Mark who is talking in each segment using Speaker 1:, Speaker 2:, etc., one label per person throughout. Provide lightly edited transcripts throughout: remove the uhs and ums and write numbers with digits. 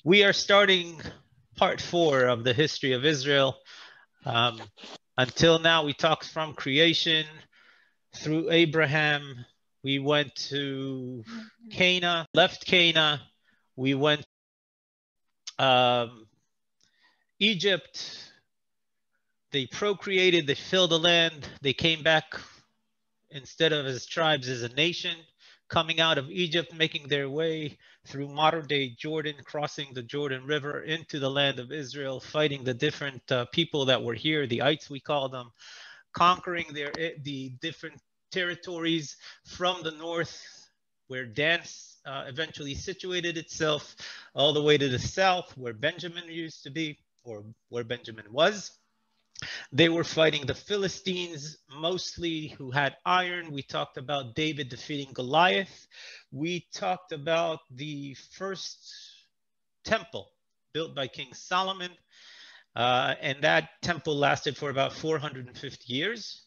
Speaker 1: We are starting part 4 of the history of Israel. Until now, we talked from creation through Abraham. We went to Canaan, left Canaan. We went Egypt. They procreated, they filled the land. They came back instead of as tribes as a nation, coming out of Egypt, making their way through modern day Jordan, crossing the Jordan River into the land of Israel, fighting the different people that were here, the ites we call them, conquering the different territories from the north, where Dan eventually situated itself, all the way to the south, where Benjamin used to be, or where Benjamin was. They were fighting the Philistines, mostly, who had iron. We talked about David defeating Goliath. We talked about the first temple built by King Solomon. And that temple lasted for about 450 years.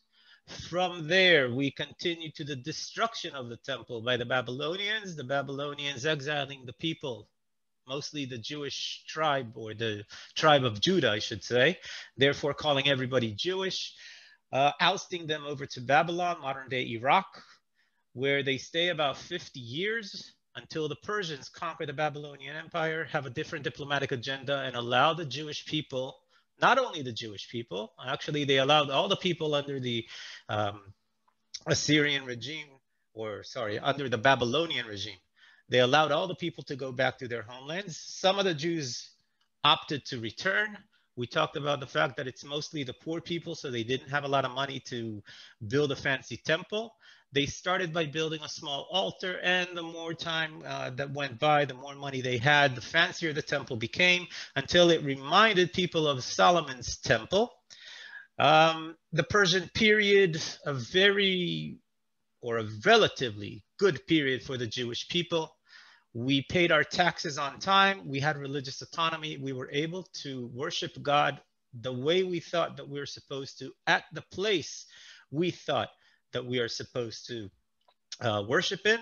Speaker 1: From there, we continue to the destruction of the temple by the Babylonians exiling the people, mostly the Jewish tribe, or the tribe of Judah, I should say, therefore calling everybody Jewish, ousting them over to Babylon, modern day Iraq, where they stay about 50 years until the Persians conquer the Babylonian Empire, have a different diplomatic agenda, and allow the Jewish people, not only the Jewish people, actually they allowed all the people under the Assyrian regime, or sorry, under the Babylonian regime. They allowed all the people to go back to their homelands. Some of the Jews opted to return. We talked about the fact that it's mostly the poor people, so they didn't have a lot of money to build a fancy temple. They started by building a small altar, and the more time that went by, the more money they had, the fancier the temple became, until it reminded people of Solomon's temple. The Persian period, a relatively good period for the Jewish people. We paid our taxes on time. We had religious autonomy. We were able to worship God the way we thought that we were supposed to, at the place we thought that we are supposed to worship in.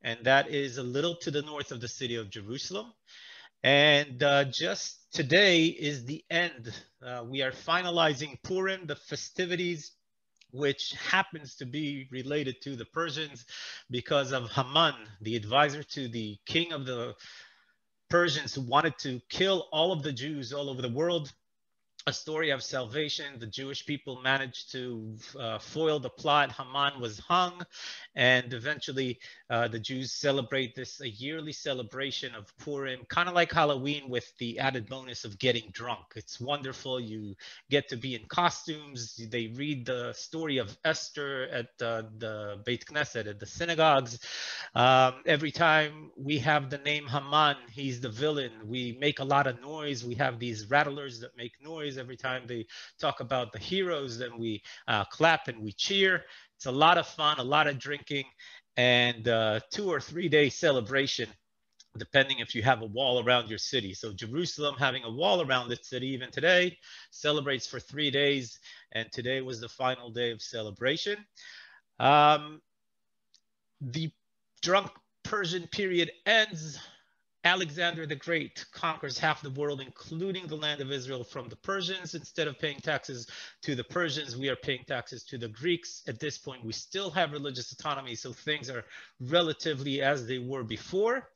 Speaker 1: And that is a little to the north of the city of Jerusalem. And just today is the end. We are finalizing Purim, the festivities, which happens to be related to the Persians because of Haman, the advisor to the king of the Persians, who wanted to kill all of the Jews all over the world. A story of salvation. The Jewish people managed to foil the plot. Haman was hung, and eventually the Jews celebrate this, a yearly celebration of Purim, kind of like Halloween, with the added bonus of getting drunk. It's wonderful. You get to be in costumes. They read the story of Esther at the Beit Knesset, at the synagogues. Every time we have the name Haman, he's the villain. We make a lot of noise. We have these rattlers that make noise every time they talk about the heroes. Then we clap and we cheer. It's a lot of fun, a lot of drinking, and 2 or 3 day celebration, depending if you have a wall around your city. So Jerusalem, having a wall around its city even today, celebrates for 3 days, and today was the final day of celebration. The drunk Persian period ends. Alexander the Great conquers half the world, including the land of Israel, from the Persians. Instead of paying taxes to the Persians, we are paying taxes to the Greeks. At this point, we still have religious autonomy, so things are relatively as they were before.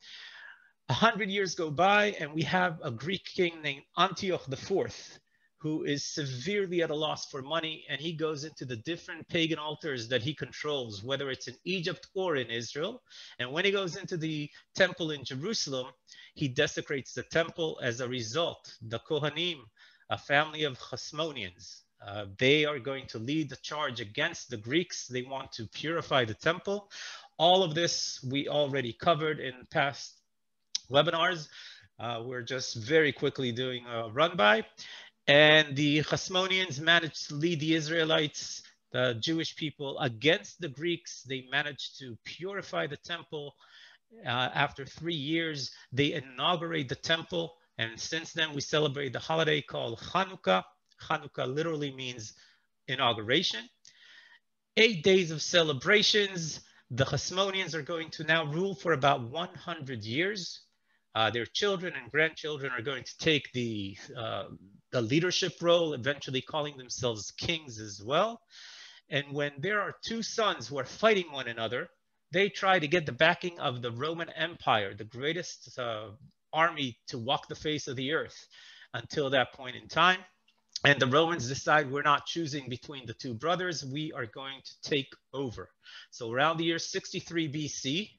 Speaker 1: 100 years go by, and we have a Greek king named Antioch IV, who is severely at a loss for money, and he goes into the different pagan altars that he controls, whether it's in Egypt or in Israel. And when he goes into the temple in Jerusalem, he desecrates the temple. As a result, the Kohanim, a family of Hasmoneans, they are going to lead the charge against the Greeks. They want to purify the temple. All of this we already covered in past webinars. We're just very quickly doing a run by. And the Hasmoneans managed to lead the Israelites, the Jewish people, against the Greeks. They managed to purify the temple. After 3 years, they inaugurate the temple. And since then, we celebrate the holiday called Hanukkah. Hanukkah literally means inauguration. 8 days of celebrations. The Hasmoneans are going to now rule for about 100 years. Their children and grandchildren are going to take the leadership role, eventually calling themselves kings as well. And when there are two sons who are fighting one another, they try to get the backing of the Roman Empire, the greatest army to walk the face of the earth until that point in time. And the Romans decide we're not choosing between the two brothers, we are going to take over. So around the year 63 BC,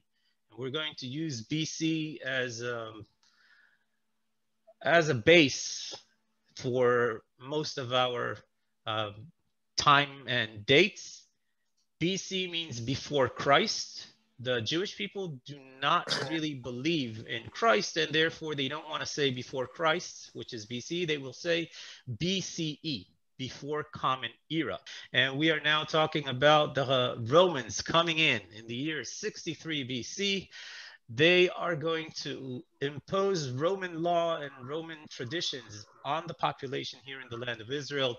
Speaker 1: we're going to use BC as a base for most of our time and dates. BC means before Christ. The Jewish people do not really believe in Christ, and therefore they don't want to say before Christ, which is BC. They will say BCE, before Common Era. And we are now talking about the Romans coming in the year 63 BC. They are going to impose Roman law and Roman traditions on the population here in the land of Israel.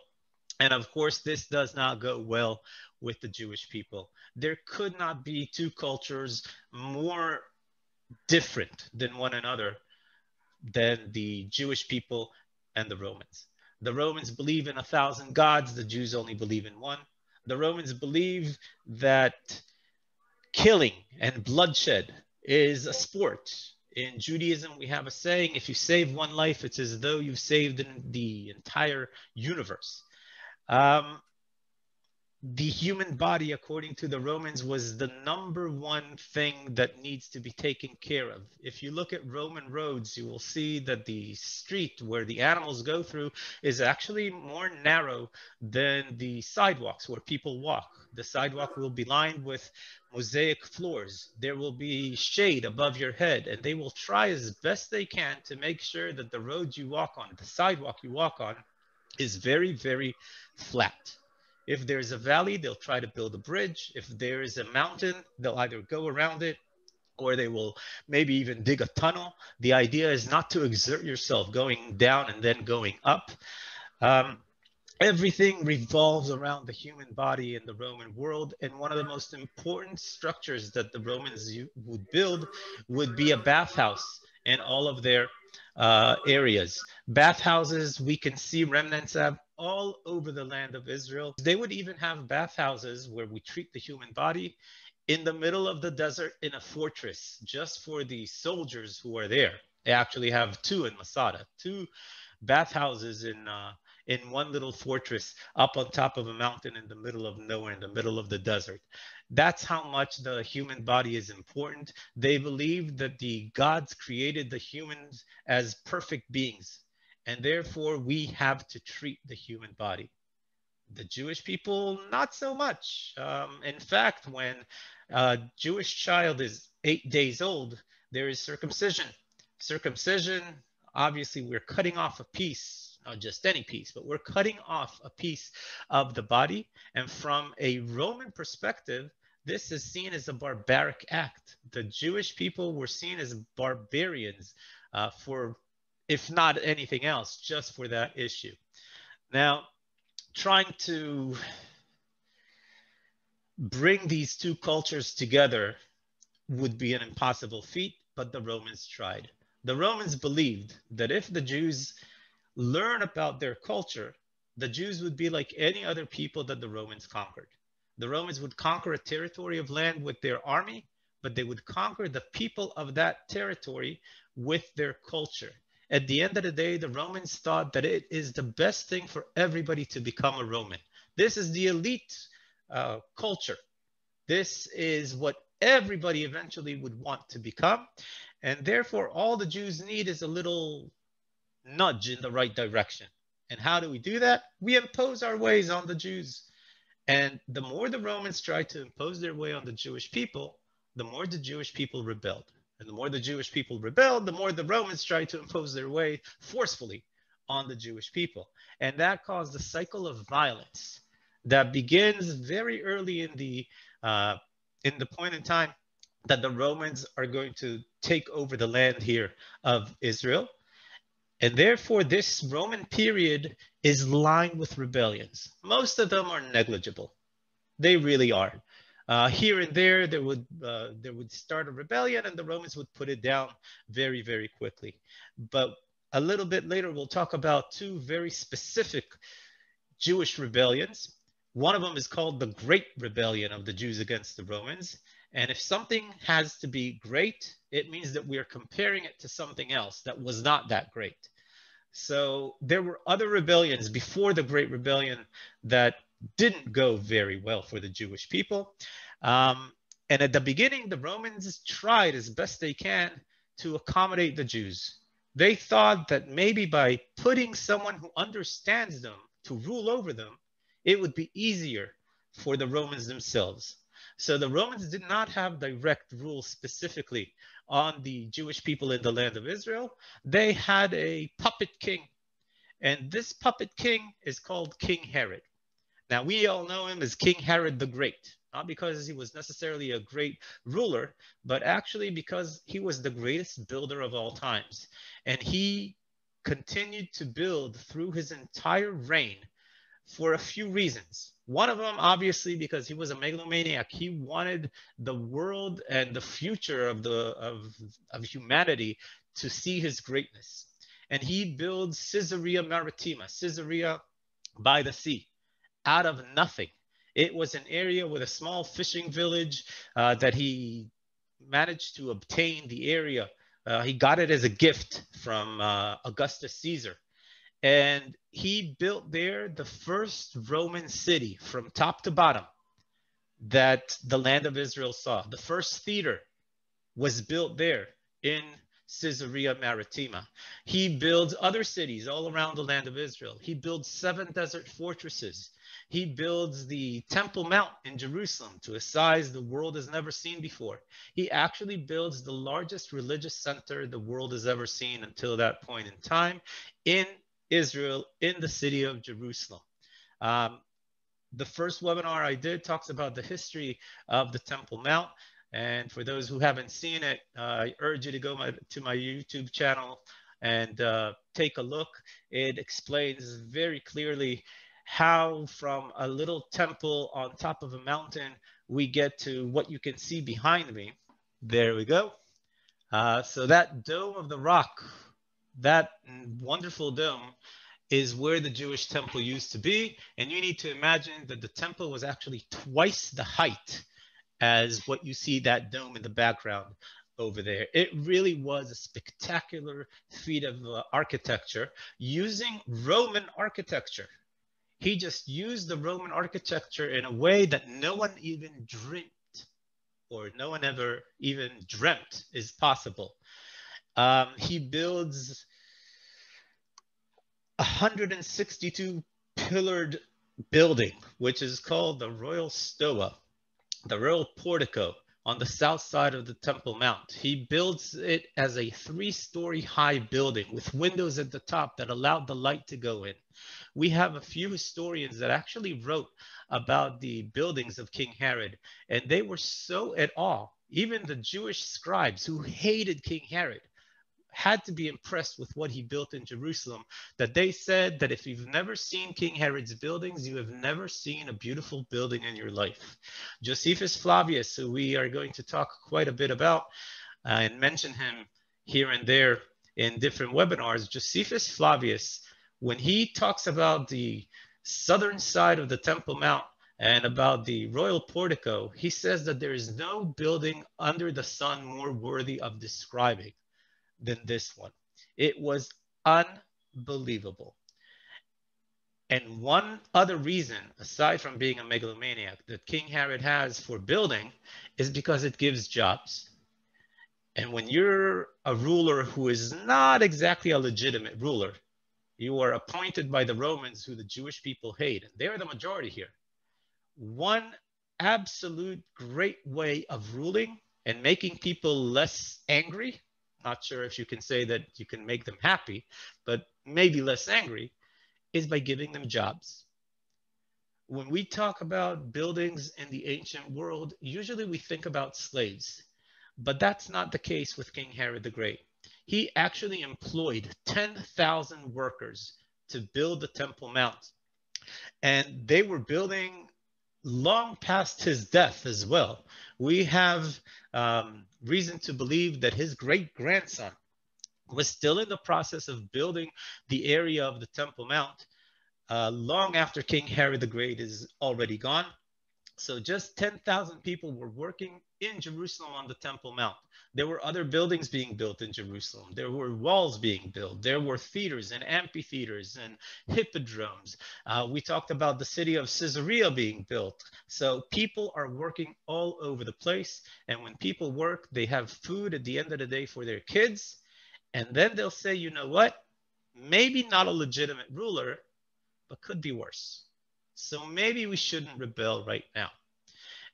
Speaker 1: And of course, this does not go well with the Jewish people. There could not be two cultures more different than one another than the Jewish people and the Romans. The Romans believe in 1,000 gods. The Jews only believe in one. The Romans believe that killing and bloodshed is a sport. In Judaism, we have a saying, if you save one life, it's as though you've saved the entire universe. The human body, according to the Romans, was the #1 thing that needs to be taken care of. If you look at Roman roads, you will see that the street where the animals go through is actually more narrow than the sidewalks where people walk. The sidewalk will be lined with mosaic floors. There will be shade above your head, and they will try as best they can to make sure that the road you walk on, the sidewalk you walk on, is very, very flat. If there's a valley, they'll try to build a bridge. If there is a mountain, they'll either go around it or they will maybe even dig a tunnel. The idea is not to exert yourself going down and then going up. Everything revolves around the human body in the Roman world. And one of the most important structures that the Romans would build would be a bathhouse in all of their areas. Bathhouses, we can see remnants of all over the land of Israel. They would even have bathhouses where we treat the human body in the middle of the desert in a fortress, just for the soldiers who are there. They actually have two in Masada, two bathhouses in one little fortress up on top of a mountain in the middle of nowhere, in the middle of the desert. That's how much the human body is important. They believe that the gods created the humans as perfect beings, and therefore we have to treat the human body. The Jewish people, not so much. In fact, when a Jewish child is 8 days old, there is circumcision. Circumcision, obviously, we're cutting off a piece, not just any piece, but we're cutting off a piece of the body. And from a Roman perspective, this is seen as a barbaric act. The Jewish people were seen as barbarians for, if not anything else, just for that issue. Now, trying to bring these two cultures together would be an impossible feat, but the Romans tried. The Romans believed that if the Jews learn about their culture, the Jews would be like any other people that the Romans conquered. The Romans would conquer a territory of land with their army, but they would conquer the people of that territory with their culture. At the end of the day, the Romans thought that it is the best thing for everybody to become a Roman. This is the elite culture. This is what everybody eventually would want to become. And therefore, all the Jews need is a little nudge in the right direction. And how do we do that? We impose our ways on the Jews. And the more the Romans tried to impose their way on the Jewish people, the more the Jewish people rebelled. And the more the Jewish people rebelled, the more the Romans tried to impose their way forcefully on the Jewish people. And that caused a cycle of violence that begins very early in the point in time that the Romans are going to take over the land here of Israel. And therefore, this Roman period is lined with rebellions. Most of them are negligible. They really are. Here and there, there would start a rebellion, and the Romans would put it down very, very quickly. But a little bit later, we'll talk about two very specific Jewish rebellions. One of them is called the Great Rebellion of the Jews against the Romans. And if something has to be great, it means that we are comparing it to something else that was not that great. So there were other rebellions before the Great Rebellion that didn't go very well for the Jewish people. And at the beginning, the Romans tried as best they can to accommodate the Jews. They thought that maybe by putting someone who understands them to rule over them, it would be easier for the Romans themselves. So the Romans did not have direct rule specifically on the Jewish people in the land of Israel. They had a puppet king, and this puppet king is called King Herod. Now, we all know him as King Herod the Great, not because he was necessarily a great ruler, but actually because he was the greatest builder of all times. And he continued to build through his entire reign for a few reasons. One of them, obviously, because he was a megalomaniac. He wanted the world and the future of humanity to see his greatness. And he builds Caesarea Maritima, Caesarea by the sea, out of nothing. It was an area with a small fishing village that he managed to obtain the area. He got it as a gift from Augustus Caesar. And he built there the first Roman city from top to bottom that the land of Israel saw. The first theater was built there in Caesarea Maritima. He builds other cities all around the land of Israel. He builds 7 desert fortresses. He builds the Temple Mount in Jerusalem to a size the world has never seen before. He actually builds the largest religious center the world has ever seen until that point in time in Israel, in the city of Jerusalem. The first webinar I did talks about the history of the Temple Mount. And for those who haven't seen it, I urge you to go to my YouTube channel and take a look. It explains very clearly how from a little temple on top of a mountain, we get to what you can see behind me. There we go. So that Dome of the Rock, that wonderful dome, is where the Jewish temple used to be. And you need to imagine that the temple was actually twice the height as what you see that dome in the background over there. It really was a spectacular feat of architecture using Roman architecture. He just used the Roman architecture in a way that no one even dreamt, or no one ever even dreamt is possible. He builds 162 pillared building, which is called the Royal Stoa, the Royal Portico on the south side of the Temple Mount. He builds it as a 3-story high building with windows at the top that allowed the light to go in. We have a few historians that actually wrote about the buildings of King Herod, and they were so at awe. Even the Jewish scribes who hated King Herod had to be impressed with what he built in Jerusalem, that they said that if you've never seen King Herod's buildings, you have never seen a beautiful building in your life. Josephus Flavius, who we are going to talk quite a bit about and mention him here and there in different webinars, Josephus Flavius, when he talks about the southern side of the Temple Mount and about the Royal Portico, he says that there is no building under the sun more worthy of describing than this one. It was unbelievable. And one other reason, aside from being a megalomaniac, that King Herod has for building is because it gives jobs. And when you're a ruler who is not exactly a legitimate ruler, you are appointed by the Romans, who the Jewish people hate, and they're the majority here. One absolute great way of ruling and making people less angry, not sure if you can say that you can make them happy, but maybe less angry, is by giving them jobs. When we talk about buildings in the ancient world, usually we think about slaves, but that's not the case with King Herod the Great. He actually employed 10,000 workers to build the Temple Mount. And they were building long past his death as well. We have reason to believe that his great-grandson was still in the process of building the area of the Temple Mount long after King Herod the Great is already gone. So just 10,000 people were working in Jerusalem on the Temple Mount. There were other buildings being built in Jerusalem. There were walls being built. There were theaters and amphitheaters and hippodromes. We talked about the city of Caesarea being built. So people are working all over the place. And when people work, they have food at the end of the day for their kids. And then they'll say, you know what? Maybe not a legitimate ruler, but could be worse. So maybe we shouldn't rebel right now.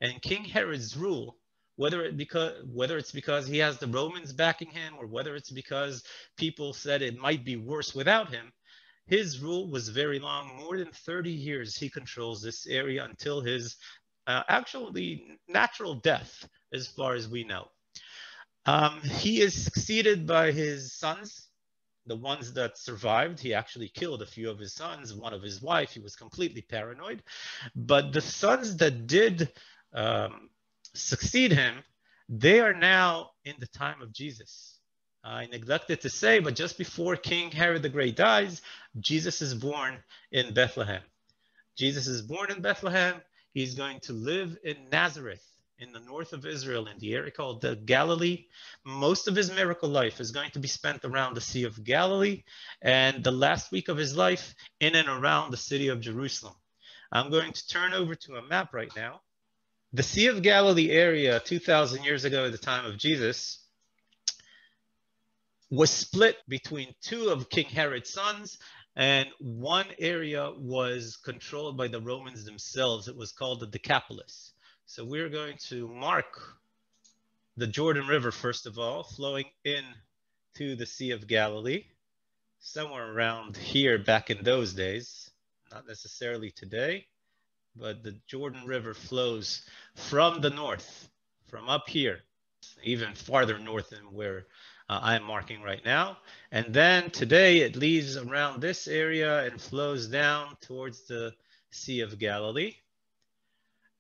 Speaker 1: And King Herod's rule, whether it's because he has the Romans backing him or whether it's because people said it might be worse without him, his rule was very long. More than 30 years he controls this area until his actually natural death, as far as we know. He is succeeded by his sons, the ones that survived. He actually killed a few of his sons, one of his wife. He was completely paranoid. But the sons that did succeed him, they are now in the time of Jesus. I neglected to say, but just before King Herod the Great dies, Jesus is born in Bethlehem. Jesus is born in Bethlehem. He's going to live in Nazareth, in the north of Israel, in the area called the Galilee. Most of his miracle life is going to be spent around the Sea of Galilee, and the last week of his life in and around the city of Jerusalem. I'm going to turn over to a map right now. The Sea of Galilee area 2,000 years ago at the time of Jesus was split between two of King Herod's sons, and one area was controlled by the Romans themselves. It was called the Decapolis. So we're going to mark the Jordan River, first of all, flowing into the Sea of Galilee, somewhere around here back in those days, not necessarily today, but the Jordan River flows from the north, from up here, even farther north than where I'm marking right now. And then today it leaves around this area and flows down towards the Sea of Galilee.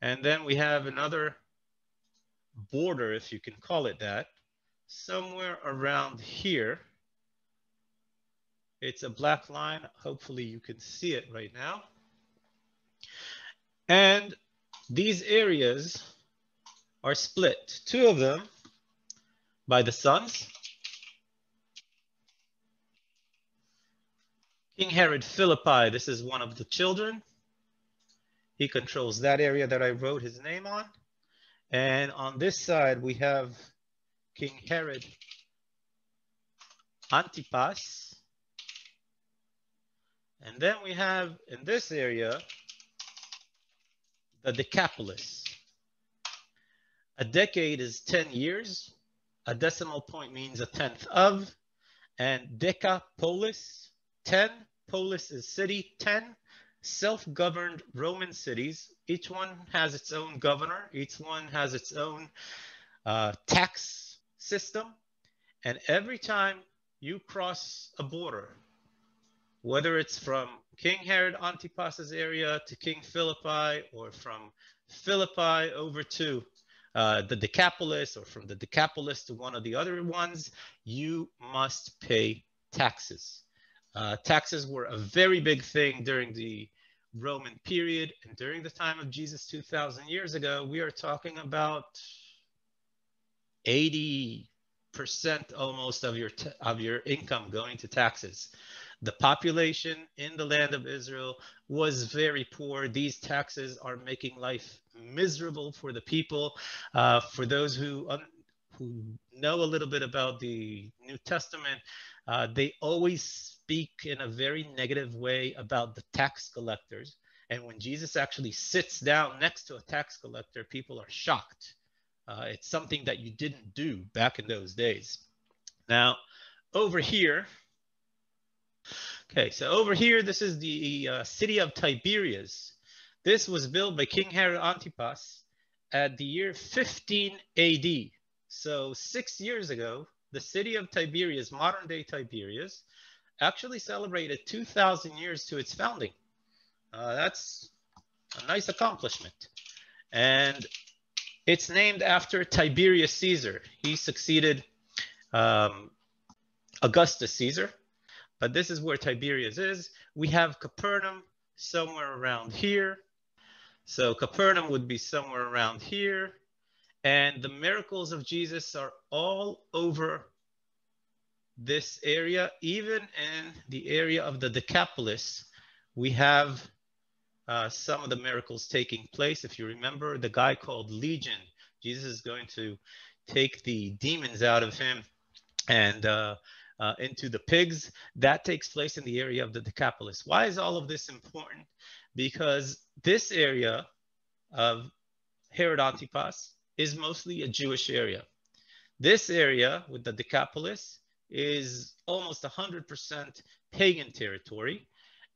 Speaker 1: And then we have another border, if you can call it that, somewhere around here. It's a black line. Hopefully you can see it right now. And these areas are split, two of them by the sons. King Herod Philippi, this is one of the children. He controls that area that I wrote his name on. And on this side, we have King Herod Antipas. And then we have in this area, the Decapolis. A decade is 10 years. A decimal point means a tenth of. And Decapolis, 10. Polis is city, 10. Self-governed Roman cities. Each one has its own governor. Each one has its own tax system. And every time you cross a border, whether it's from King Herod Antipas's area to King Philippi, or from Philippi over to the Decapolis, or from the Decapolis to one of the other ones, you must pay taxes. Taxes were a very big thing during the Roman period, and during the time of Jesus 2,000 years ago, we are talking about 80% almost of your income going to taxes. The population in the land of Israel was very poor. These taxes are making life miserable for the people. For those who know a little bit about the New Testament, they always speak in a very negative way about the tax collectors. And when Jesus actually sits down next to a tax collector, people are shocked. It's something that you didn't do back in those days. Now, over here, okay, so over here, this is the city of Tiberias. This was built by King Herod Antipas at the year 15 AD. So 6 years ago, the city of Tiberias, modern day Tiberias, actually celebrated 2,000 years to its founding. That's a nice accomplishment. And it's named after Tiberius Caesar. He succeeded Augustus Caesar, but this is where Tiberias is. We have Capernaum somewhere around here. So Capernaum would be somewhere around here. And the miracles of Jesus are all over this area. Even in the area of the Decapolis, we have some of the miracles taking place. If you remember the guy called Legion, Jesus is going to take the demons out of him and into the pigs. That takes place in the area of the Decapolis. Why is all of this important? Because this area of Herod Antipas is mostly a Jewish area. This area with the Decapolis is almost 100% pagan territory,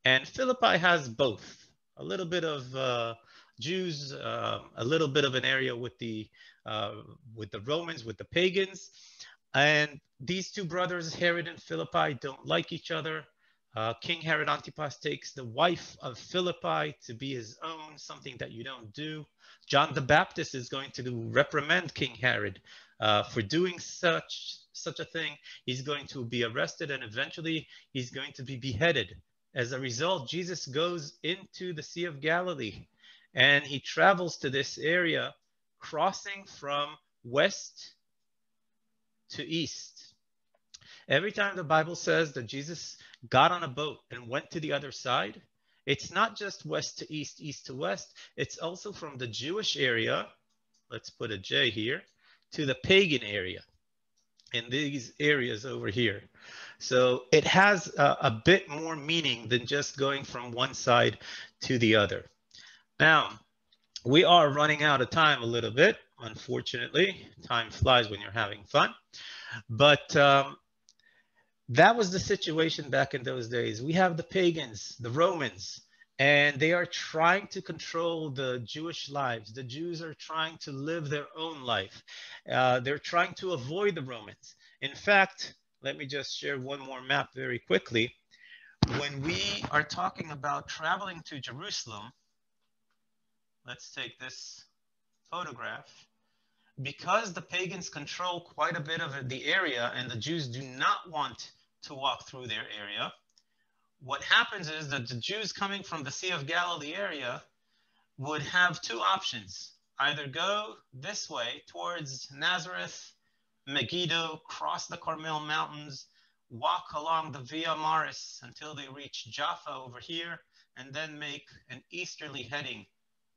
Speaker 1: and Philippi has both. A little bit of Jews, a little bit of an area with the Romans, with the pagans. And these two brothers, Herod and Philippi, don't like each other. King Herod Antipas takes the wife of Philippi to be his own, something that you don't do. John the Baptist is going to reprimand King Herod for doing such a thing. He's going to be arrested, and eventually he's going to be beheaded. As a result, Jesus goes into the Sea of Galilee, and he travels to this area, crossing from west to east. Every time the Bible says that Jesus got on a boat and went to the other side, it's not just west to east, east to west. It's also from the Jewish area, let's put a J here, to the pagan area in these areas over here. So it has a bit more meaning than just going from one side to the other. Now, we are running out of time a little bit, unfortunately. Time flies when you're having fun. But that was the situation back in those days. We have the pagans, the Romans, and they are trying to control the Jewish lives. The Jews are trying to live their own life. They're trying to avoid the Romans. In fact, let me just share one more map very quickly. When we are talking about traveling to Jerusalem, let's take this photograph. Because the pagans control quite a bit of the area and the Jews do not want to walk through their area, what happens is that the Jews coming from the Sea of Galilee area would have two options. Either go this way towards Nazareth, Megiddo, cross the Carmel Mountains, walk along the Via Maris until they reach Jaffa over here, and then make an easterly heading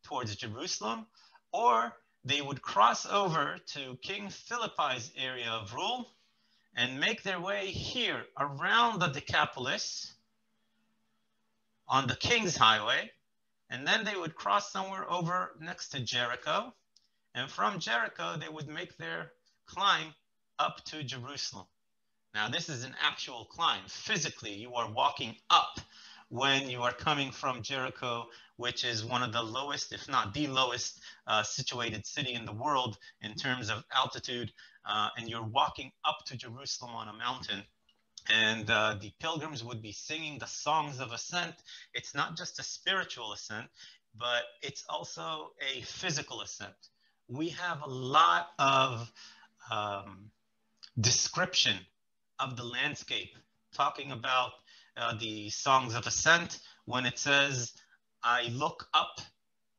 Speaker 1: towards Jerusalem, or they would cross over to King Philippi's area of rule and make their way here around the Decapolis on the King's Highway, and then they would cross somewhere over next to Jericho, and from Jericho they would make their climb up to Jerusalem. Now this is an actual climb. Physically, you are walking up when you are coming from Jericho, which is one of the lowest, if not the lowest, situated city in the world in terms of altitude, and you're walking up to Jerusalem on a mountain. And the pilgrims would be singing the songs of ascent. It's not just a spiritual ascent, but it's also a physical ascent. We have a lot of description of the landscape, talking about the songs of ascent when it says, I look up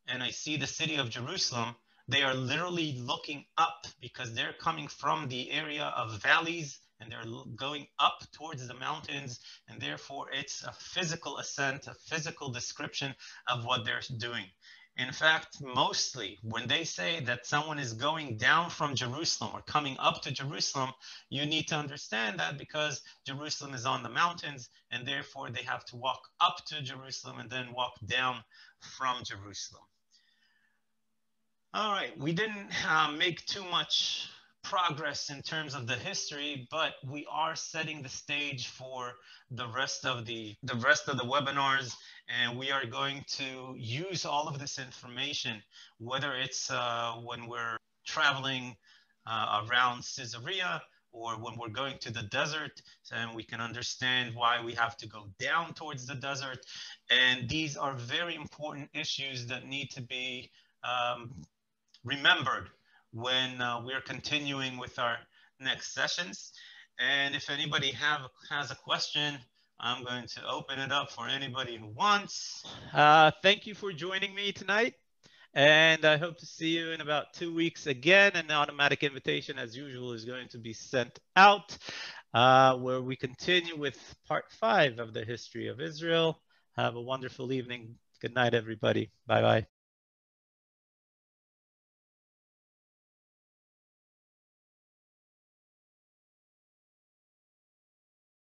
Speaker 1: and I see the city of Jerusalem. They are literally looking up because they're coming from the area of valleys and they're going up towards the mountains, and therefore it's a physical ascent, a physical description of what they're doing. In fact, mostly when they say that someone is going down from Jerusalem or coming up to Jerusalem, you need to understand that because Jerusalem is on the mountains and therefore they have to walk up to Jerusalem and then walk down from Jerusalem. All right, we didn't make too much progress in terms of the history, but we are setting the stage for the rest of the webinars, and we are going to use all of this information, whether it's when we're traveling around Caesarea or when we're going to the desert, and we can understand why we have to go down towards the desert. And these are very important issues that need to be remembered when we're continuing with our next sessions. And if anybody has a question, I'm going to open it up for anybody who wants. Thank you for joining me tonight. And I hope to see you in about 2 weeks again. An automatic invitation, as usual, is going to be sent out, where we continue with part 5 of the history of Israel. Have a wonderful evening. Good night, everybody. Bye-bye.